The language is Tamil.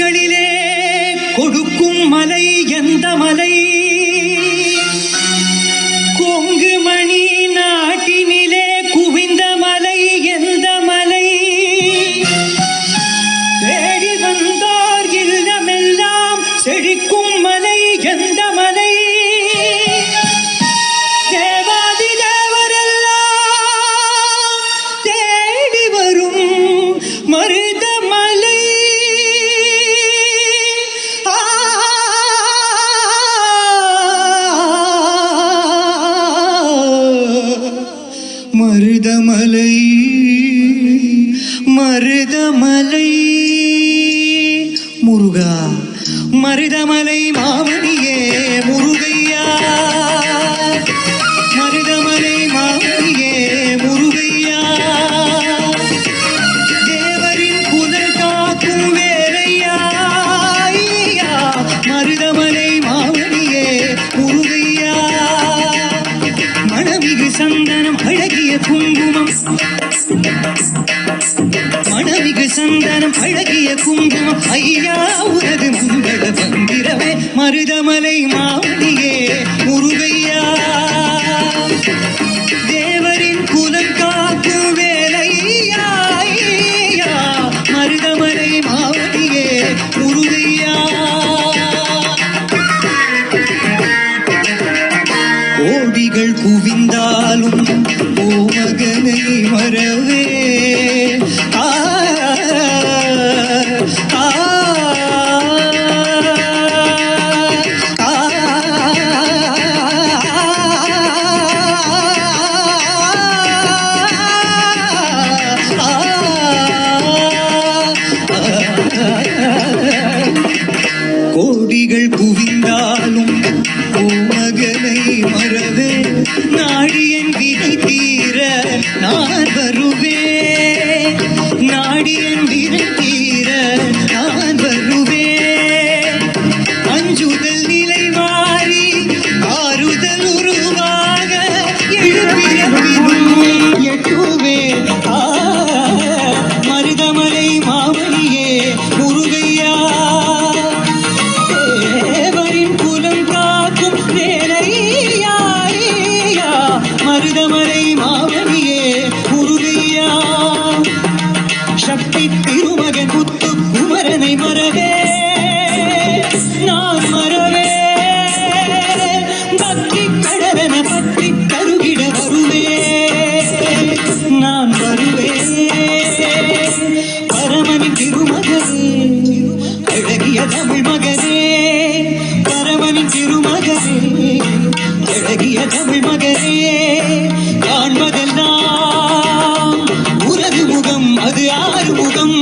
மலைகளிலே கொடுக்கும் மலை எந்த மலை? கொங்கு மணி நாட்டினிலே குவிந்த மலை எந்த மலை? தேடி வந்தார் இல்லமெல்லாம் செழிக்கும் மலை எந்த மலை? தேவாதி தேவரெல்லாம் தேடி வரும் மருத மலை. மருதமலை மருதமலை முருகா, மருதமலை மாமணியே முருகையா, மருதமலை மாமணியே முருகையா. தேவரின் புதல் காக்கும் வேலையா, மருதமலை மாமணியே முருகையா. மணமிகு சந்தனம் அழகிய குங்குமம், மணமிகு சந்தனம் அழகிய குங்குமம், ஐயா உனது மங்கள மந்திரமே மருதமலை மாமணியே முருகையா. தேவரின் குலம் காக்கும் வேலையா, மருதமலை மாமணியே முருகையா. கோடிகள் குவிந்தாலும் ஓமகனை மறவே கோடிகள் குவிந்தாலும் ஓமகனை மறவே நாடியன் விதி தீர நான் வருவேன், நாடியன் விதி தீர நான் வருவேன். அஞ்சுதல் நிலை மாறி ஆறுதல் உருவாக எழுப்பியபினும் எட்டுவேன். மருதமலை மாமணியே முருகையா. மருதமலை மாமணியே முருகையா. சக்தி திருமகன் முத்து குமரனை மறவே நான் மறவே, பக்தி கடலன பற்றி கருகிட வருவே நான் வருவே. பரமனின் திருமகனே அழகிய தமிழ் மகனே, பரமனின் திருமகனே அழகிய தமிழ் மகனே. காண்பதெல்லாம் உனது முகம், அது ஆறு முகம்.